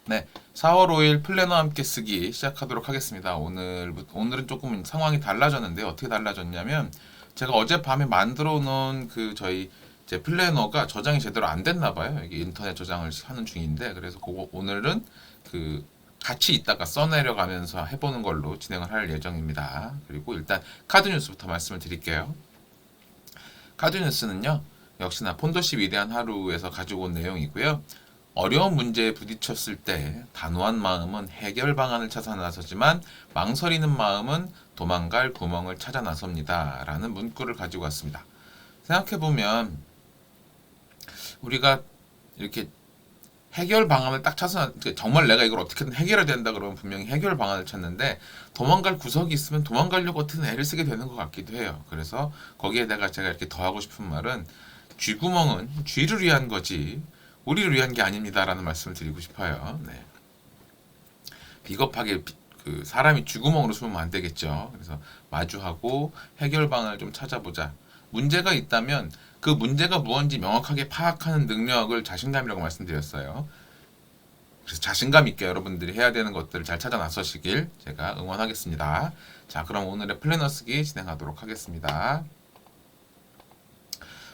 네, 4월 5일 플래너 함께 쓰기 시작하도록 하겠습니다. 오늘은 조금 상황이 달라졌는데 어떻게 달라졌냐면 제가 어젯밤에 만들어 놓은 제 플래너가 저장이 제대로 안 됐나 봐요. 이게 인터넷 저장을 하는 중인데 그래서 오늘은 그 같이 있다가 써내려가면서 해보는 걸로 진행을 할 예정입니다. 그리고 일단 카드 뉴스부터 말씀을 드릴게요. 카드 뉴스는요, 역시나 폰도시 위대한 하루에서 가지고 온 내용이고요. 어려운 문제에 부딪혔을 때 단호한 마음은 해결 방안을 찾아 나서지만 망설이는 마음은 도망갈 구멍을 찾아 나섭니다. 라는 문구를 가지고 왔습니다. 생각해보면 우리가 이렇게 해결 방안을 딱 찾아, 정말 내가 이걸 어떻게든 해결해야 된다 그러면 분명히 해결 방안을 찾는데 도망갈 구석이 있으면 도망가려고 어떻게든 애를 쓰게 되는 것 같기도 해요. 그래서 거기에다가 제가 이렇게 더하고 싶은 말은 쥐구멍은 쥐를 위한 거지 우리를 위한 게 아닙니다라는 말씀을 드리고 싶어요. 네. 비겁하게 사람이 쥐구멍으로 숨으면 안 되겠죠. 그래서 마주하고 해결 방안을 좀 찾아보자. 문제가 있다면 그 문제가 무언지 명확하게 파악하는 능력을 자신감이라고 말씀드렸어요. 그래서 자신감 있게 여러분들이 해야 되는 것들을 잘 찾아 나서시길 제가 응원하겠습니다. 자, 그럼 오늘의 플래너 쓰기 진행하도록 하겠습니다.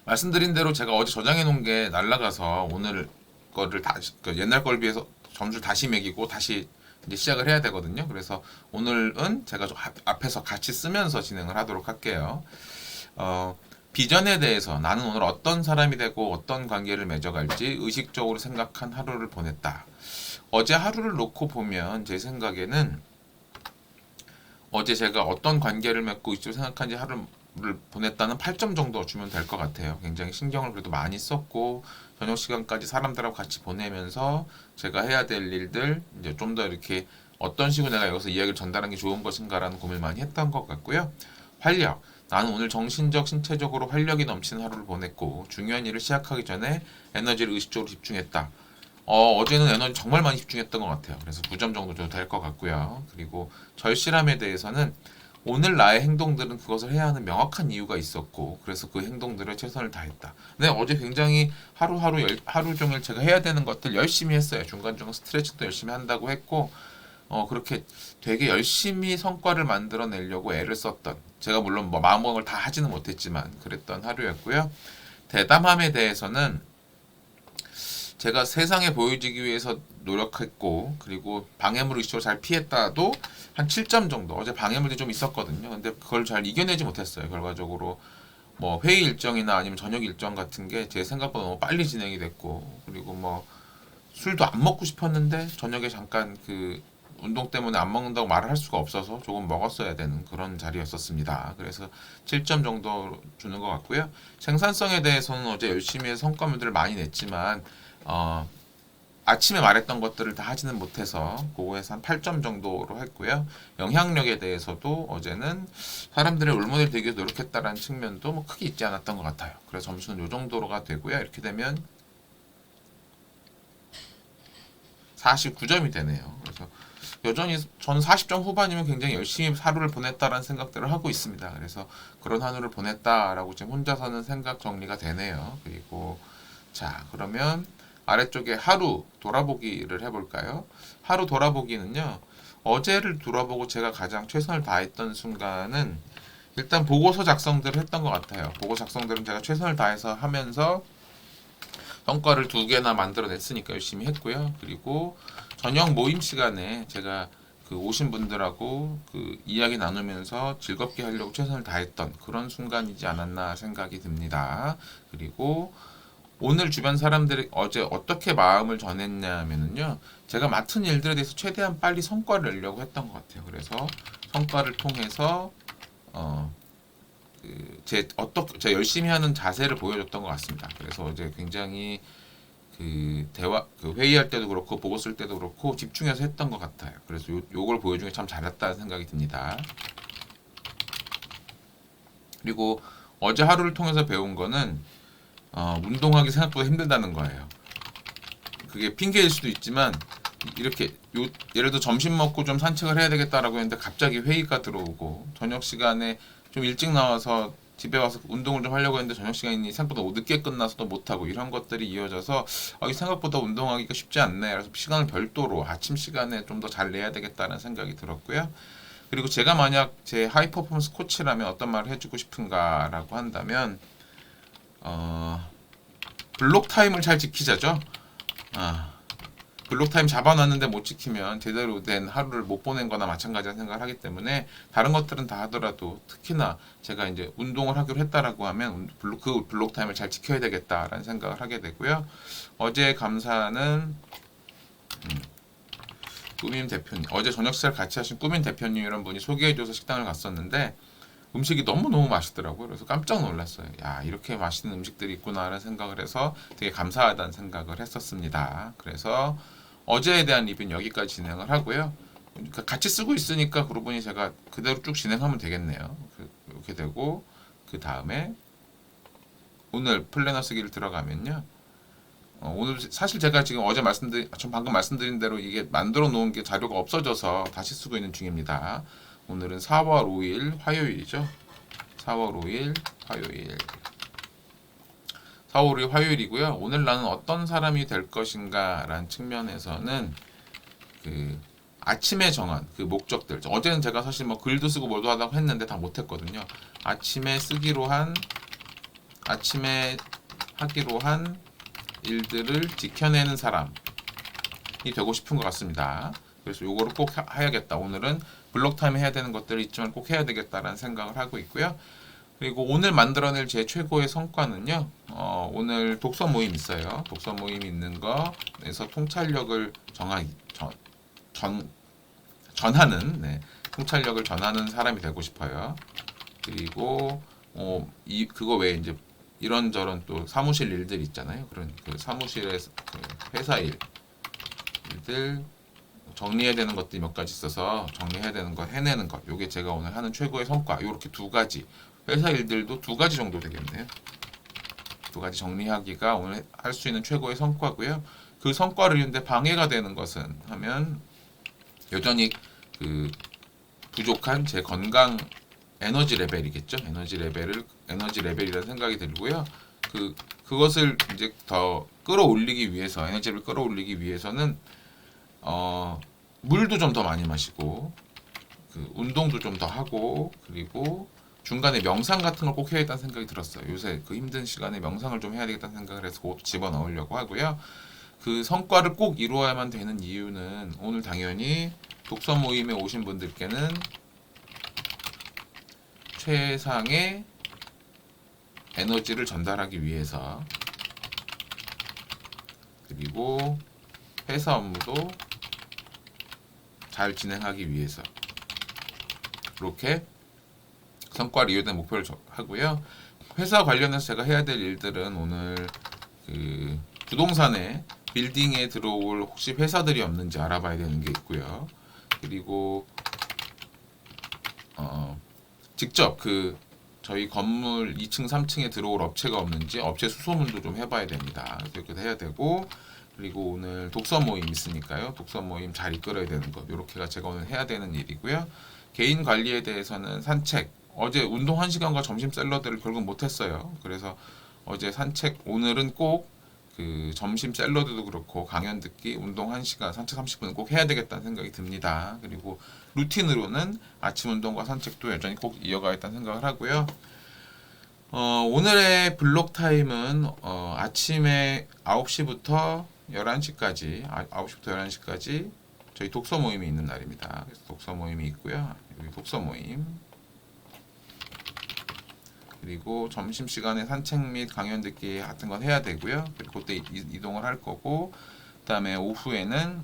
말씀드린 대로 제가 어제 저장해 놓은 게 날라가서 오늘 거를 다시 옛날 걸 비해서 점수를 다시 매기고 다시 이제 시작을 해야 되거든요. 그래서 오늘은 제가 좀 앞에서 같이 쓰면서 진행을 하도록 할게요. 비전에 대해서 나는 오늘 어떤 사람이 되고 어떤 관계를 맺어갈지 의식적으로 생각한 하루를 보냈다. 어제 하루를 놓고 보면 제 생각에는 어제 제가 어떤 관계를 맺고 있을 생각한지 하루를 보냈다는 8점 정도 주면 될 것 같아요. 굉장히 신경을 그래도 많이 썼고 저녁 시간까지 사람들하고 같이 보내면서 제가 해야 될 일들 이제 좀 더 이렇게 어떤 식으로 내가 여기서 이야기를 전달하는 게 좋은 것인가라는 고민을 많이 했던 것 같고요. 활력. 나는 오늘 정신적, 신체적으로 활력이 넘치는 하루를 보냈고 중요한 일을 시작하기 전에 에너지를 의식적으로 집중했다. 어제는 에너지 정말 많이 집중했던 것 같아요. 그래서 9점 정도 줘도 될 것 같고요. 그리고 절실함에 대해서는 오늘 나의 행동들은 그것을 해야 하는 명확한 이유가 있었고 그래서 그 행동들에 최선을 다했다. 네, 어제 굉장히 하루 종일 제가 해야 되는 것들 열심히 했어요. 중간중간 스트레칭도 열심히 한다고 했고 그렇게 되게 열심히 성과를 만들어내려고 애를 썼던 제가 물론 뭐 마음먹을 다 하지는 못했지만 그랬던 하루였고요. 대담함에 대해서는 제가 세상에 보여지기 위해서 노력했고 그리고 방해물을 이쪽으로 잘 피했다도 한 7점 정도 어제 방해물이 좀 있었거든요. 근데 그걸 잘 이겨내지 못했어요. 결과적으로 뭐 회의 일정이나 아니면 저녁 일정 같은 게 제 생각보다 너무 빨리 진행이 됐고 그리고 뭐 술도 안 먹고 싶었는데 저녁에 잠깐 운동 때문에 안 먹는다고 말을 할 수가 없어서 조금 먹었어야 되는 그런 자리였었습니다. 그래서 7점 정도 주는 것 같고요. 생산성에 대해서는 어제 열심히 해서 성과물들을 많이 냈지만 아침에 말했던 것들을 다 하지는 못해서 그거에서 한 8점 정도로 했고요. 영향력에 대해서도 어제는 사람들의 롤모델 되기 위해 노력했다라는 측면도 뭐 크게 있지 않았던 것 같아요. 그래서 점수는 이 정도로가 되고요. 이렇게 되면 49점이 되네요. 그래서 여전히 저는 40점 후반이면 굉장히 열심히 하루를 보냈다라는 생각들을 하고 있습니다. 그래서 그런 하루를 보냈다라고 지금 혼자서는 생각 정리가 되네요. 그리고 자, 그러면 아래쪽에 하루 돌아보기를 해볼까요? 하루 돌아보기는요. 어제를 돌아보고 제가 가장 최선을 다했던 순간은 일단 보고서 작성들을 했던 것 같아요. 보고서 작성들은 제가 최선을 다해서 하면서 성과를 2개나 만들어냈으니까 열심히 했고요. 그리고 저녁 모임 시간에 제가 오신 분들하고 이야기 나누면서 즐겁게 하려고 최선을 다했던 그런 순간이지 않았나 생각이 듭니다. 그리고 오늘 주변 사람들이 어제 어떻게 마음을 전했냐면요. 제가 맡은 일들에 대해서 최대한 빨리 성과를 내려고 했던 것 같아요. 그래서 성과를 통해서 제가 열심히 하는 자세를 보여줬던 것 같습니다. 그래서 어제 굉장히 회의할 때도 그렇고 보고 쓸 때도 그렇고 집중해서 했던 것 같아요. 그래서 요걸 보여주기 참 잘했다는 생각이 듭니다. 그리고 어제 하루를 통해서 배운 거는 운동하기 생각보다 힘들다는 거예요. 그게 핑계일 수도 있지만 이렇게 예를 들어 점심 먹고 좀 산책을 해야 되겠다라고 했는데 갑자기 회의가 들어오고 저녁 시간에 좀 일찍 나와서 집에 와서 운동을 좀 하려고 했는데 저녁 시간이 생각보다 늦게 끝나서 또 못하고 이런 것들이 이어져서 이 생각보다 운동하기가 쉽지 않네. 그래서 시간을 별도로 아침 시간에 좀 더 잘 내야 되겠다는 생각이 들었고요. 그리고 제가 만약 제 하이 퍼포먼스 코치라면 어떤 말을 해주고 싶은가라고 한다면 블록 타임을 잘 지키자죠. 블록 타임 잡아놨는데 못 지키면 제대로 된 하루를 못 보낸 거나 마찬가지라는 생각을 하기 때문에 다른 것들은 다 하더라도 특히나 제가 이제 운동을 하기로 했다라고 하면 그 블록 타임을 잘 지켜야 되겠다라는 생각을 하게 되고요. 어제 감사는 꾸민 대표님, 어제 저녁 식사를 같이 하신 꾸민 대표님 이런 분이 소개해줘서 식당을 갔었는데 음식이 너무너무 맛있더라고요. 그래서 깜짝 놀랐어요. 야, 이렇게 맛있는 음식들이 있구나라는 생각을 해서 되게 감사하다는 생각을 했었습니다. 그래서 어제에 대한 리뷰는 여기까지 진행을 하고요. 그러니까 같이 쓰고 있으니까 그러고 보니 제가 그대로 쭉 진행하면 되겠네요. 이렇게 되고 그 다음에 오늘 플래너 쓰기를 들어가면요. 오늘 사실 제가 지금 방금 말씀드린 대로 이게 만들어 놓은 게 자료가 없어져서 다시 쓰고 있는 중입니다. 오늘은 4월 5일 화요일이죠. 4월 5일 화요일. 4월 5일 화요일이고요. 오늘 나는 어떤 사람이 될 것인가 라는 측면에서는 그 아침에 정한 그 목적들. 어제는 제가 사실 뭐 글도 쓰고 뭐도 하다고 했는데 다 못했거든요. 아침에 하기로 한 일들을 지켜내는 사람이 되고 싶은 것 같습니다. 그래서 요거를 꼭 해야겠다. 오늘은 블록 타임에 해야 되는 것들이 있지만 꼭 해야 되겠다라는 생각을 하고 있고요. 그리고 오늘 만들어낼 제 최고의 성과는요. 오늘 독서 모임 있어요. 독서 모임 있는 거에서 통찰력을 전하는 통찰력을 전하는 사람이 되고 싶어요. 그리고 그거 외에 이제 이런저런 또 사무실 일들 있잖아요. 그런 그 사무실에서 그 회사 일들 정리해야 되는 것들이 몇 가지 있어서 정리해야 되는 거 해내는 것. 요게 제가 오늘 하는 최고의 성과. 요렇게 두 가지. 회사 일들도 두 가지 정도 되겠네요. 두 가지 정리하기가 오늘 할 수 있는 최고의 성과고요. 그 성과를 이루는데 방해가 되는 것은 하면 여전히 그 부족한 제 건강 에너지 레벨이겠죠. 에너지 레벨이라는 생각이 들고요. 그것을 이제 더 끌어올리기 위해서 에너지를 끌어올리기 위해서는 물도 좀 더 많이 마시고 운동도 좀 더 하고 그리고 중간에 명상 같은 걸 꼭 해야겠다는 생각이 들었어요. 요새 그 힘든 시간에 명상을 좀 해야 되겠다는 생각을 해서 그것도 집어넣으려고 하고요. 그 성과를 꼭 이루어야만 되는 이유는 오늘 당연히 독서 모임에 오신 분들께는 최상의 에너지를 전달하기 위해서 그리고 회사 업무도 잘 진행하기 위해서 그렇게 성과를 이루는 목표를 하고요. 회사 관련해서 제가 해야 될 일들은 오늘 그 부동산에 빌딩에 들어올 혹시 회사들이 없는지 알아봐야 되는 게 있고요. 그리고 직접 저희 건물 2층, 3층에 들어올 업체가 없는지 업체 수소문도 좀 해봐야 됩니다. 이렇게 해야 되고 그리고 오늘 독서 모임 있으니까요. 독서 모임 잘 이끌어야 되는 것. 이렇게가 제가 오늘 해야 되는 일이고요. 개인 관리에 대해서는 산책. 어제 운동 1시간과 점심 샐러드를 결국 못했어요. 그래서 어제 오늘은 꼭 그 점심 샐러드도 그렇고 강연 듣기, 운동 1시간, 산책 30분은 꼭 해야 되겠다는 생각이 듭니다. 그리고 루틴으로는 아침 운동과 산책도 여전히 꼭 이어가야겠다는 생각을 하고요. 오늘의 블록 타임은 아침에 9시부터 11시까지 9시부터 11시까지 저희 독서 모임이 있는 날입니다. 그래서 독서 모임이 있고요. 여기 독서 모임 그리고 점심시간에 산책 및 강연 듣기 같은 건 해야 되고요. 그리고 그때 이동을 할 거고 그 다음에 오후에는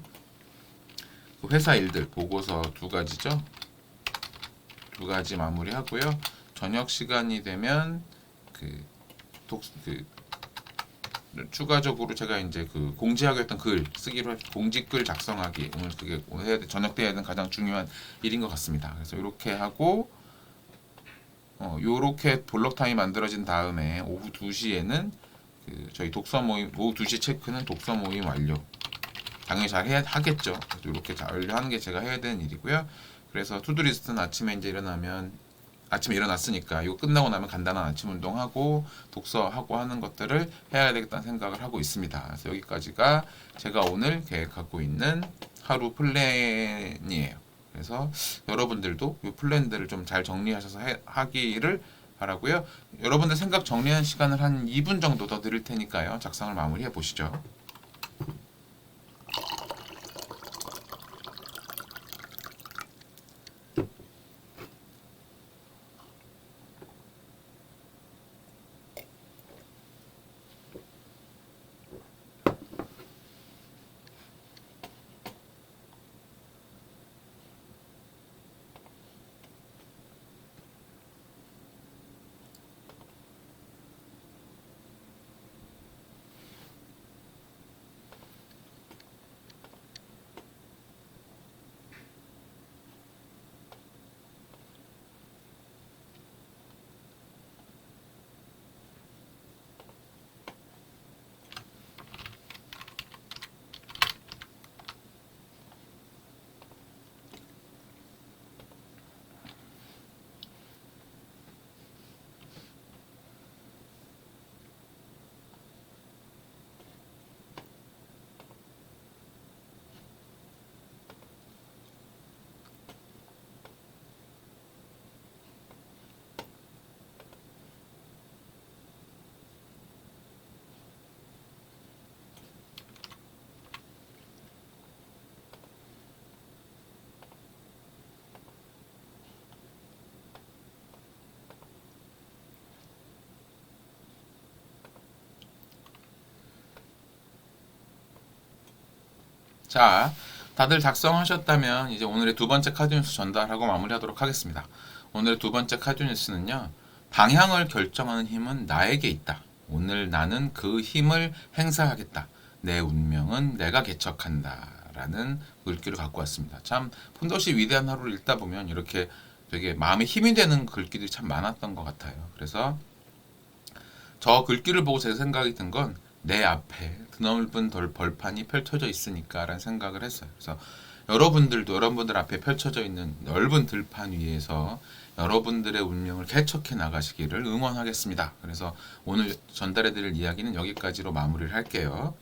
그 회사 일들 보고서 두 가지죠. 두 가지 마무리하고요. 저녁 시간이 되면 추가적으로 제가 이제 그 공지하기로 했던 글 쓰기로 공지글 작성하기 오늘 저녁 때 해야 되는 가장 중요한 일인 것 같습니다. 그래서 이렇게 하고 요렇게 블록 타임이 만들어진 다음에 오후 2시에는 저희 독서 모임 오후 2시 체크는 독서 모임 완료. 당연히 잘 하겠죠. 이렇게 잘 완료하는 게 제가 해야 되는 일이고요. 그래서 투두리스트는 아침에 이제 일어나면 아침에 일어났으니까 이거 끝나고 나면 간단한 아침 운동하고 독서하고 하는 것들을 해야 되겠다는 생각을 하고 있습니다. 그래서 여기까지가 제가 오늘 계획하고 있는 하루 플랜이에요. 그래서 여러분들도 이 플랜들을 좀 잘 정리하셔서 하기를 바라고요. 여러분들 생각 정리한 시간을 한 2분 정도 더 드릴 테니까요. 작성을 마무리해 보시죠. 자, 다들 작성하셨다면 이제 오늘의 두 번째 카드뉴스 전달하고 마무리하도록 하겠습니다. 오늘의 두 번째 카드뉴스는요. 방향을 결정하는 힘은 나에게 있다. 오늘 나는 그 힘을 행사하겠다. 내 운명은 내가 개척한다. 라는 글귀를 갖고 왔습니다. 참 폰도시 위대한 하루를 읽다 보면 이렇게 되게 마음에 힘이 되는 글귀들이 참 많았던 것 같아요. 그래서 저 글귀를 보고 제 생각이 든 건 내 앞에 드넓은 벌판이 펼쳐져 있으니까라는 생각을 했어요. 그래서 여러분들도 여러분들 앞에 펼쳐져 있는 넓은 들판 위에서 여러분들의 운명을 개척해 나가시기를 응원하겠습니다. 그래서 오늘 전달해드릴 이야기는 여기까지로 마무리를 할게요.